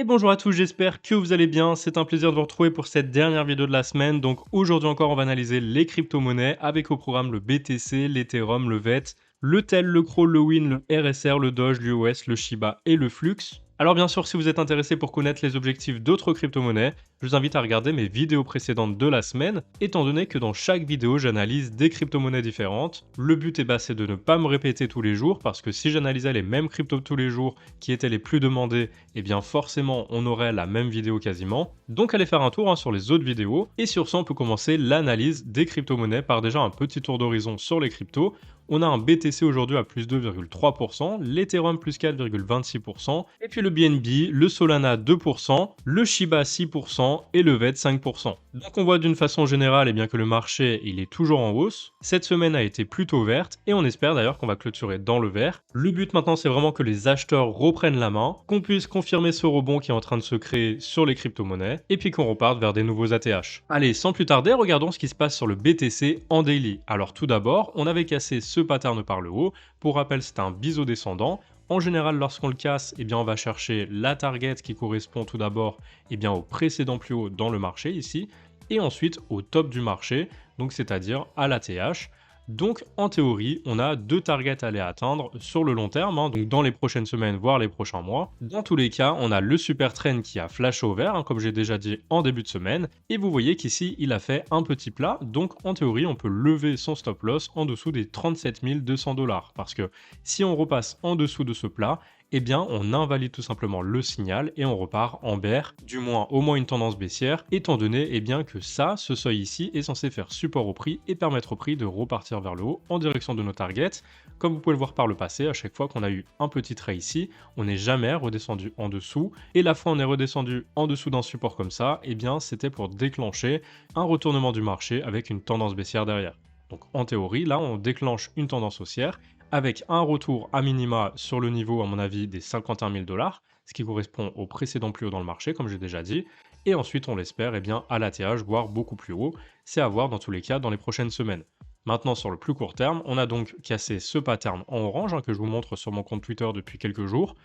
Et bonjour à tous, j'espère que vous allez bien. C'est un plaisir de vous retrouver pour cette dernière vidéo de la semaine. Donc aujourd'hui encore, on va analyser les crypto-monnaies avec au programme le BTC, l'Ethereum, le VET, le TEL, le CRO, le WIN, le RSR, le Doge, l'UOS, le Shiba et le Flux. Alors bien sûr, si vous êtes intéressé pour connaître les objectifs d'autres crypto-monnaies, je vous invite à regarder mes vidéos précédentes de la semaine, étant donné que dans chaque vidéo, j'analyse des crypto-monnaies différentes. Le but c'est de ne pas me répéter tous les jours, parce que si j'analysais les mêmes cryptos tous les jours, qui étaient les plus demandés, eh bien forcément on aurait la même vidéo quasiment. Donc allez faire un tour sur les autres vidéos, et sur ça on peut commencer l'analyse des crypto-monnaies par déjà un petit tour d'horizon sur les cryptos. On a un BTC aujourd'hui à plus 2,3%, l'Ethereum plus 4,26%, et puis le BNB, le Solana 2%, le Shiba 6% et le VET 5%. Donc on voit d'une façon générale bien que le marché il est toujours en hausse. Cette semaine a été plutôt verte et on espère d'ailleurs qu'on va clôturer dans le vert. Le but maintenant c'est vraiment que les acheteurs reprennent la main, qu'on puisse confirmer ce rebond qui est en train de se créer sur les crypto-monnaies et puis qu'on reparte vers des nouveaux ATH. Allez, sans plus tarder, regardons ce qui se passe sur le BTC en daily. Alors tout d'abord, on avait cassé ce pattern par le haut. Pour rappel, c'est un biseau descendant. En général, lorsqu'on le casse, on va chercher la target qui correspond tout d'abord au précédent plus haut dans le marché ici, et ensuite au top du marché, donc c'est-à-dire à l'ATH. Donc en théorie, on a deux targets à aller atteindre sur le long terme, donc dans les prochaines semaines, voire les prochains mois. Dans tous les cas, on a le super trend qui a flashé au vert, comme j'ai déjà dit en début de semaine, et vous voyez qu'ici, il a fait un petit plat, donc en théorie, on peut lever son stop loss en dessous des 37 200 $, parce que si on repasse en dessous de ce plat, on invalide tout simplement le signal et on repart en bear, du moins au moins une tendance baissière, étant donné que ça, ce seuil ici, est censé faire support au prix et permettre au prix de repartir vers le haut en direction de nos targets. Comme vous pouvez le voir par le passé, à chaque fois qu'on a eu un petit trait ici, on n'est jamais redescendu en dessous, et la fois on est redescendu en dessous d'un support comme ça, c'était pour déclencher un retournement du marché avec une tendance baissière derrière. Donc en théorie, là on déclenche une tendance haussière, avec un retour à minima sur le niveau, à mon avis, des 51 000 $, ce qui correspond au précédent plus haut dans le marché, comme j'ai déjà dit. Et ensuite, on l'espère, à l'ATH, voire beaucoup plus haut. C'est à voir dans tous les cas dans les prochaines semaines. Maintenant, sur le plus court terme, on a donc cassé ce pattern en orange, que je vous montre sur mon compte Twitter depuis quelques jours.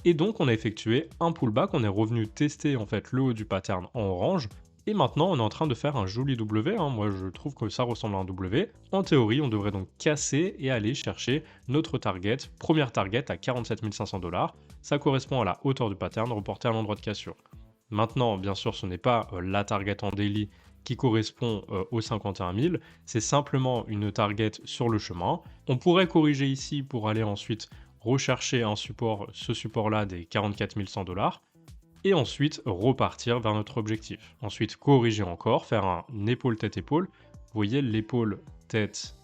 Et donc, on a effectué un pullback, on est revenu tester le haut du pattern en orange. Et maintenant, on est en train de faire un joli W, moi je trouve que ça ressemble à un W. En théorie, on devrait donc casser et aller chercher notre target, première target à 47 500 $. Ça correspond à la hauteur du pattern reporté à l'endroit de cassure. Maintenant, bien sûr, ce n'est pas la target en daily qui correspond aux 51 000, c'est simplement une target sur le chemin. On pourrait corriger ici pour aller ensuite rechercher un support, ce support-là des 44 100 $. Et ensuite repartir vers notre objectif. Ensuite corriger encore, faire un épaule tête-épaule. Vous voyez l'épaule tête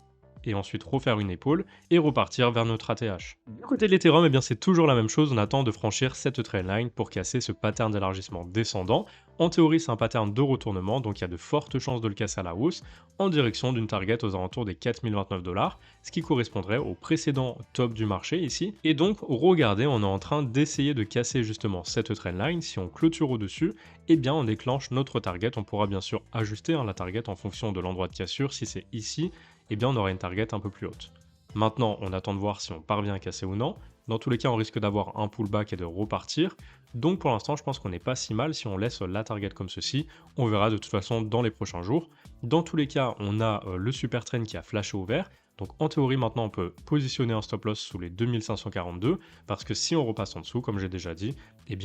et ensuite refaire une épaule et repartir vers notre ATH. Du côté de l'Ethereum, c'est toujours la même chose, on attend de franchir cette trendline pour casser ce pattern d'élargissement descendant. En théorie, c'est un pattern de retournement, donc il y a de fortes chances de le casser à la hausse en direction d'une target aux alentours des 4029 $, ce qui correspondrait au précédent top du marché ici. Et donc, regardez, on est en train d'essayer de casser justement cette trendline. Si on clôture au-dessus, on déclenche notre target. On pourra bien sûr ajuster la target en fonction de l'endroit de cassure. Si c'est ici, on aura une target un peu plus haute. Maintenant, on attend de voir si on parvient à casser ou non. Dans tous les cas, on risque d'avoir un pullback et de repartir. Donc pour l'instant, je pense qu'on n'est pas si mal si on laisse la target comme ceci. On verra de toute façon dans les prochains jours. Dans tous les cas, on a le super trend qui a flashé au vert. Donc en théorie, maintenant, on peut positionner un stop loss sous les 2542 parce que si on repasse en dessous, comme j'ai déjà dit,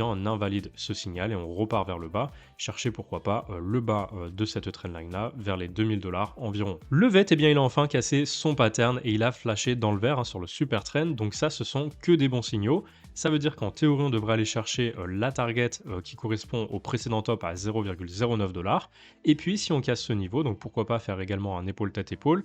on invalide ce signal et on repart vers le bas. Chercher pourquoi pas le bas de cette trendline là vers les 2000 $ environ. Le VET, il a enfin cassé son pattern et il a flashé dans le vert sur le super trend. Donc ça, ce sont que des bons signaux. Ça veut dire qu'en théorie, on devrait aller chercher la target qui correspond au précédent top à 0,09 $. Et puis, si on casse ce niveau, donc pourquoi pas faire également un épaule tête-épaule,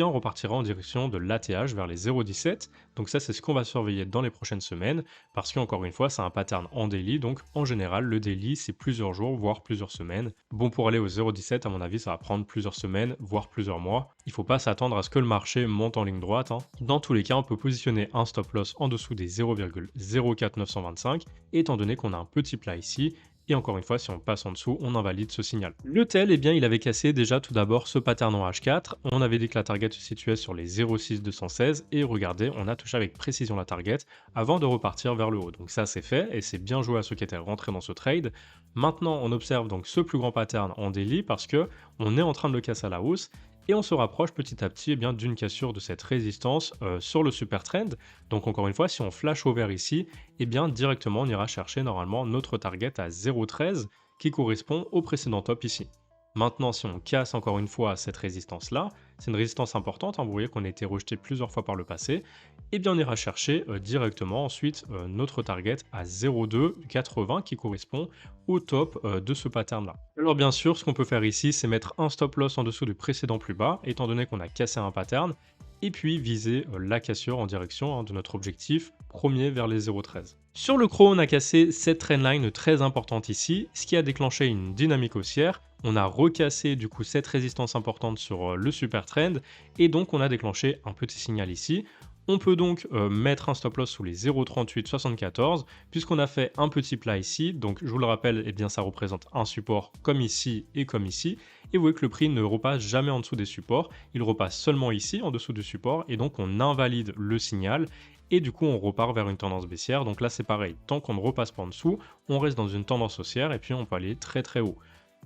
on repartira en direction de l'ATH vers les 0,17. Donc ça, c'est ce qu'on va surveiller dans les prochaines semaines, parce qu'encore une fois, c'est un pattern en daily, donc en général, le daily, c'est plusieurs jours, voire plusieurs semaines. Bon, pour aller au 0,17, à mon avis, ça va prendre plusieurs semaines, voire plusieurs mois. Il ne faut pas s'attendre à ce que le marché monte en ligne droite. Dans tous les cas, on peut positionner un stop loss en dessous des 0,04925, étant donné qu'on a un petit plat ici, Et encore une fois, si on passe en dessous, on invalide ce signal. Le tel, eh bien, il avait cassé déjà tout d'abord ce pattern en H4. On avait dit que la target se situait sur les 0,6216 et regardez, on a touché avec précision la target avant de repartir vers le haut. Donc ça, c'est fait et c'est bien joué à ceux qui étaient rentrés dans ce trade. Maintenant, on observe donc ce plus grand pattern en daily parce que on est en train de le casser à la hausse et on se rapproche petit à petit, eh bien, d'une cassure de cette résistance sur le super trend. Donc encore une fois, si on flash au vert ici, eh bien directement on ira chercher normalement notre target à 0,13 qui correspond au précédent top ici. Maintenant, si on casse encore une fois cette résistance-là, c'est une résistance importante, hein, vous voyez qu'on a été rejeté plusieurs fois par le passé, et bien on ira chercher directement ensuite notre target à 0,280 qui correspond au top de ce pattern-là. Alors bien sûr, ce qu'on peut faire ici, c'est mettre un stop loss en dessous du précédent plus bas, étant donné qu'on a cassé un pattern, et puis viser la cassure en direction de notre objectif premier vers les 0,13. Sur le CRO, on a cassé cette trendline très importante ici, ce qui a déclenché une dynamique haussière. On a recassé du coup cette résistance importante sur le super trend et donc on a déclenché un petit signal ici. On peut donc mettre un stop loss sous les 0,3874 puisqu'on a fait un petit plat ici. Donc je vous le rappelle, eh bien ça représente un support comme ici et comme ici. Et vous voyez que le prix ne repasse jamais en dessous des supports, il repasse seulement ici en dessous du support et donc on invalide le signal. Et du coup, on repart vers une tendance baissière. Donc là, c'est pareil. Tant qu'on ne repasse pas en dessous, on reste dans une tendance haussière et puis on peut aller très très haut.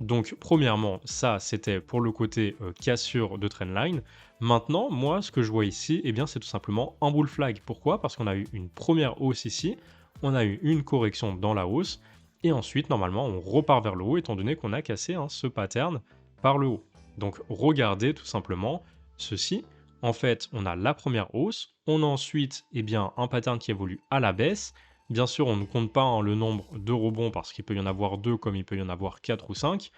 Donc, premièrement, ça, c'était pour le côté cassure de trendline. Maintenant, moi, ce que je vois ici, eh bien, c'est tout simplement un bull flag. Pourquoi? Parce qu'on a eu une première hausse ici, on a eu une correction dans la hausse, et ensuite, normalement, on repart vers le haut, étant donné qu'on a cassé ce pattern par le haut. Donc, regardez tout simplement ceci. En fait, on a la première hausse, on a ensuite eh bien, un pattern qui évolue à la baisse. Bien sûr, on ne compte pas le nombre de rebonds parce qu'il peut y en avoir 2 comme il peut y en avoir 4 ou 5.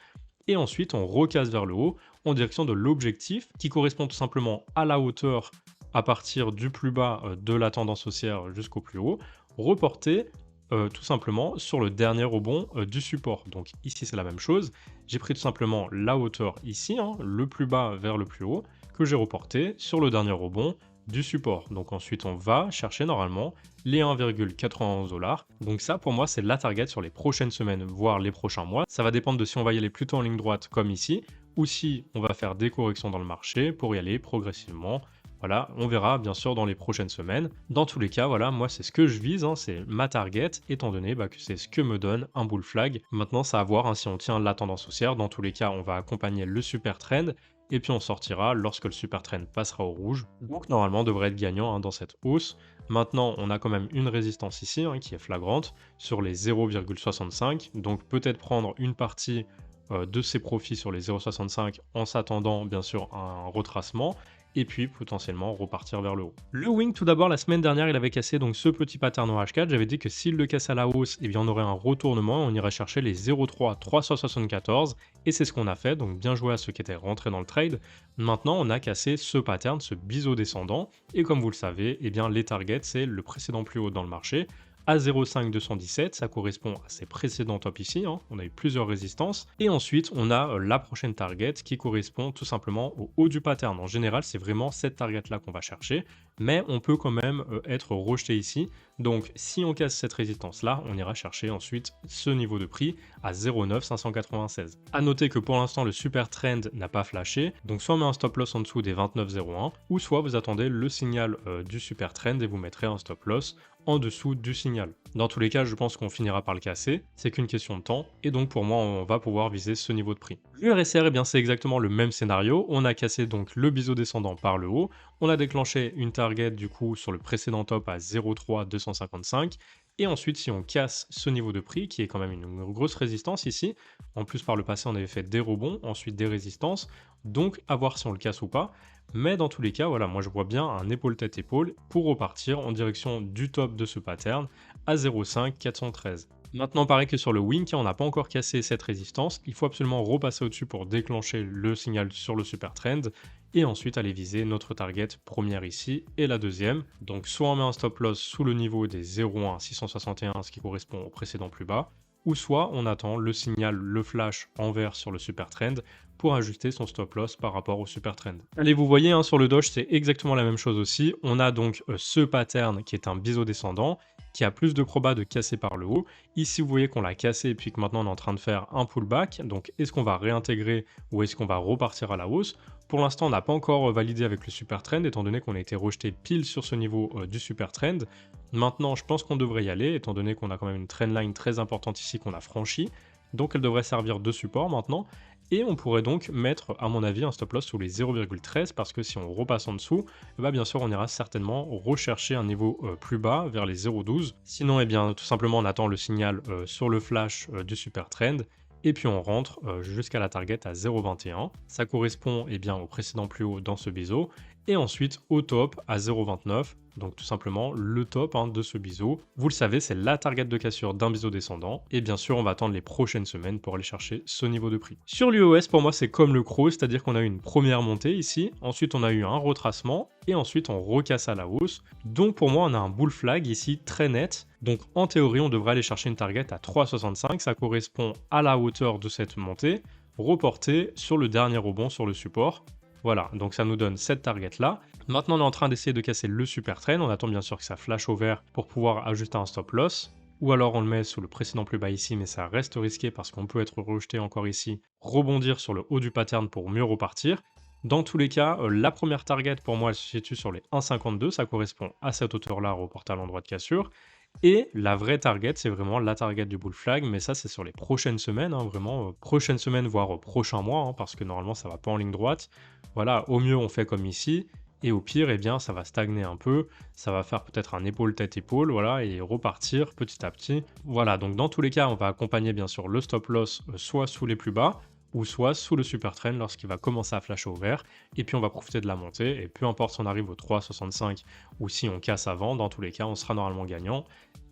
Et ensuite, on recasse vers le haut en direction de l'objectif qui correspond tout simplement à la hauteur à partir du plus bas de la tendance haussière jusqu'au plus haut, reporté tout simplement sur le dernier rebond du support. Donc ici, c'est la même chose. J'ai pris tout simplement la hauteur ici, le plus bas vers le plus haut, que j'ai reporté sur le dernier rebond du support. Donc ensuite, on va chercher normalement les 1,91 $. Donc ça, pour moi, c'est la target sur les prochaines semaines, voire les prochains mois. Ça va dépendre de si on va y aller plutôt en ligne droite comme ici, ou si on va faire des corrections dans le marché pour y aller progressivement. Voilà, on verra bien sûr dans les prochaines semaines. Dans tous les cas, voilà, moi c'est ce que je vise, c'est ma target, étant donné que c'est ce que me donne un bull flag. Maintenant, c'est à voir si on tient la tendance haussière. Dans tous les cas, on va accompagner le super trend et puis on sortira lorsque le super trend passera au rouge. Donc normalement, on devrait être gagnant dans cette hausse. Maintenant, on a quand même une résistance ici qui est flagrante sur les 0,65. Donc peut-être prendre une partie de ses profits sur les 0,65 en s'attendant bien sûr à un retracement et puis potentiellement repartir vers le haut. Le wing, tout d'abord, la semaine dernière, il avait cassé donc ce petit pattern en H4. J'avais dit que s'il le casse à la hausse, eh bien, on aurait un retournement, on irait chercher les 0,374 et c'est ce qu'on a fait, donc bien joué à ceux qui étaient rentrés dans le trade. Maintenant, on a cassé ce pattern, ce biseau descendant, et comme vous le savez, eh bien, les targets, c'est le précédent plus haut dans le marché, à 0,5217, ça correspond à ses précédents tops ici, on a eu plusieurs résistances, et ensuite on a la prochaine target qui correspond tout simplement au haut du pattern. En général, c'est vraiment cette target là qu'on va chercher, mais on peut quand même être rejeté ici, donc si on casse cette résistance là, on ira chercher ensuite ce niveau de prix à 0,9596. A noter que pour l'instant le super trend n'a pas flashé, donc soit on met un stop loss en dessous des 29,01, ou soit vous attendez le signal du super trend et vous mettrez un stop loss en dessous du signal. Dans tous les cas, je pense qu'on finira par le casser, c'est qu'une question de temps, et donc pour moi, on va pouvoir viser ce niveau de prix. Le RSR, eh bien c'est exactement le même scénario, on a cassé donc le biseau descendant par le haut, on a déclenché une target du coup sur le précédent top à 0,3255, et ensuite si on casse ce niveau de prix, qui est quand même une grosse résistance ici, en plus par le passé on avait fait des rebonds, ensuite des résistances, donc à voir si on le casse ou pas, mais dans tous les cas, voilà, moi je vois bien un épaule tête épaule pour repartir en direction du top de ce pattern à 0,5413. Maintenant, pareil que sur le wing, on n'a pas encore cassé cette résistance, il faut absolument repasser au-dessus pour déclencher le signal sur le super trend et ensuite aller viser notre target première ici et la deuxième. Donc soit on met un stop loss sous le niveau des 0,1661, ce qui correspond au précédent plus bas, ou soit on attend le signal, le flash en vert sur le super trend pour ajuster son stop loss par rapport au super trend. Allez, vous voyez, hein, sur le Doge, c'est exactement la même chose aussi. On a donc ce pattern qui est un biseau descendant, qui a plus de proba de casser par le haut. Ici, vous voyez qu'on l'a cassé et puis que maintenant on est en train de faire un pullback. Donc, est-ce qu'on va réintégrer ou est-ce qu'on va repartir à la hausse? Pour l'instant, on n'a pas encore validé avec le super trend, étant donné qu'on a été rejeté pile sur ce niveau du super trend. Maintenant, je pense qu'on devrait y aller, étant donné qu'on a quand même une trendline très importante ici qu'on a franchie. Donc, elle devrait servir de support maintenant. Et on pourrait donc mettre, à mon avis, un stop loss sous les 0,13 parce que si on repasse en dessous, bah bien sûr, on ira certainement rechercher un niveau plus bas vers les 0,12. Sinon, eh bien, tout simplement, on attend le signal sur le flash du super trend et puis on rentre jusqu'à la target à 0,21. Ça correspond eh bien, au précédent plus haut dans ce biseau et ensuite au top à 0,29. Donc tout simplement le top de ce biseau. Vous le savez, c'est la target de cassure d'un biseau descendant. Et bien sûr, on va attendre les prochaines semaines pour aller chercher ce niveau de prix. Sur l'UOS, pour moi, c'est comme le CRO, c'est-à-dire qu'on a eu une première montée ici. Ensuite, on a eu un retracement. Et ensuite, on recasse à la hausse. Donc pour moi, on a un bull flag ici très net. Donc en théorie, on devrait aller chercher une target à 3,65. Ça correspond à la hauteur de cette montée, reportée sur le dernier rebond sur le support. Voilà, donc ça nous donne cette target-là. Maintenant, on est en train d'essayer de casser le super trend. On attend bien sûr que ça flash au vert pour pouvoir ajuster un stop loss. Ou alors on le met sous le précédent plus bas ici, mais ça reste risqué parce qu'on peut être rejeté encore ici, rebondir sur le haut du pattern pour mieux repartir. Dans tous les cas, la première target pour moi, elle se situe sur les 1,52. Ça correspond à cette hauteur-là reportée à l'endroit de cassure. Et la vraie target, c'est vraiment la target du bull flag, mais ça c'est sur les prochaines semaines, vraiment prochaines semaines, voire prochains mois, parce que normalement ça va pas en ligne droite. Voilà, au mieux on fait comme ici, et au pire, eh bien, ça va stagner un peu, ça va faire peut-être un épaule-tête-épaule, voilà, et repartir petit à petit. Voilà, donc dans tous les cas, on va accompagner bien sûr le stop loss soit sous les plus bas, ou soit sous le super trend lorsqu'il va commencer à flasher au vert, et puis on va profiter de la montée, et peu importe si on arrive au 3,65 ou si on casse avant, dans tous les cas, on sera normalement gagnant,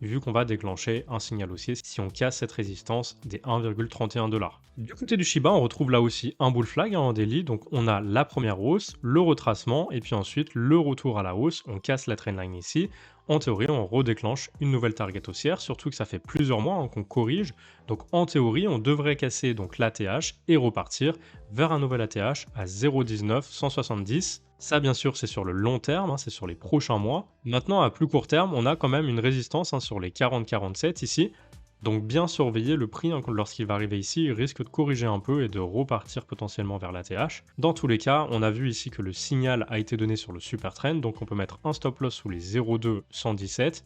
vu qu'on va déclencher un signal haussier si on casse cette résistance des 1,31 $. Du côté du Shiba, on retrouve là aussi un bull flag en daily, donc on a la première hausse, le retracement, et puis ensuite le retour à la hausse, on casse la trendline ici. En théorie, on redéclenche une nouvelle target haussière, surtout que ça fait plusieurs mois qu'on corrige. Donc en théorie, on devrait casser donc l'ATH et repartir vers un nouvel ATH à 0,19 170. Ça, bien sûr, c'est sur le long terme, c'est sur les prochains mois. Maintenant, à plus court terme, on a quand même une résistance sur les 40-47 ici. Donc bien surveiller le prix lorsqu'il va arriver ici, il risque de corriger un peu et de repartir potentiellement vers l'ATH. Dans tous les cas, on a vu ici que le signal a été donné sur le super trend, donc on peut mettre un stop loss sous les 0,2 117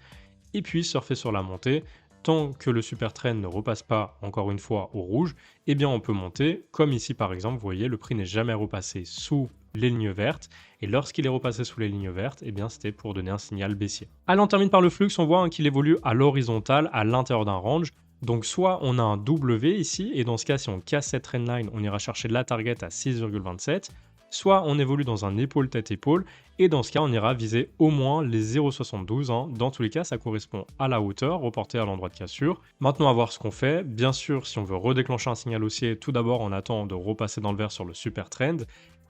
et puis surfer sur la montée. Tant que le super trend ne repasse pas encore une fois au rouge, eh bien on peut monter, comme ici par exemple, vous voyez, le prix n'est jamais repassé sous les lignes vertes, et lorsqu'il est repassé sous les lignes vertes, eh bien c'était pour donner un signal baissier. Allez, on termine par le flux, on voit qu'il évolue à l'horizontale, à l'intérieur d'un range. Donc soit on a un W ici, et dans ce cas, si on casse cette trendline, on ira chercher la target à 6,27, soit on évolue dans un épaule-tête-épaule, et dans ce cas, on ira viser au moins les 0,72. Dans tous les cas, ça correspond à la hauteur, reportée à l'endroit de cassure. Maintenant, à voir ce qu'on fait. Bien sûr, si on veut redéclencher un signal haussier, tout d'abord, on attend de repasser dans le vert sur le super trend,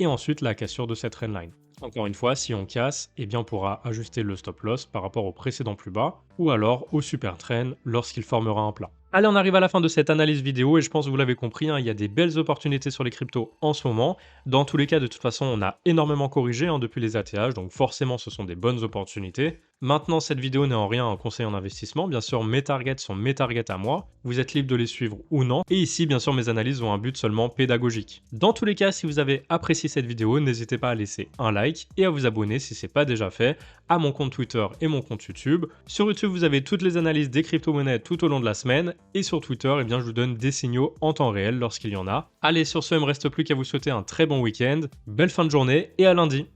et ensuite la cassure de cette trendline. Encore une fois, si on casse, eh bien on pourra ajuster le stop loss par rapport au précédent plus bas, ou alors au super trend lorsqu'il formera un plat. Allez, on arrive à la fin de cette analyse vidéo et je pense que vous l'avez compris, il y a des belles opportunités sur les cryptos en ce moment. Dans tous les cas, de toute façon, on a énormément corrigé depuis les ATH, donc forcément, ce sont des bonnes opportunités. Maintenant, cette vidéo n'est en rien un conseil en investissement. Bien sûr, mes targets sont mes targets à moi. Vous êtes libre de les suivre ou non. Et ici, bien sûr, mes analyses ont un but seulement pédagogique. Dans tous les cas, si vous avez apprécié cette vidéo, n'hésitez pas à laisser un like et à vous abonner si ce n'est pas déjà fait à mon compte Twitter et mon compte YouTube. Sur YouTube, vous avez toutes les analyses des crypto-monnaies tout au long de la semaine. Et sur Twitter, eh bien, je vous donne des signaux en temps réel lorsqu'il y en a. Allez, sur ce, il ne me reste plus qu'à vous souhaiter un très bon week-end. Belle fin de journée et à lundi.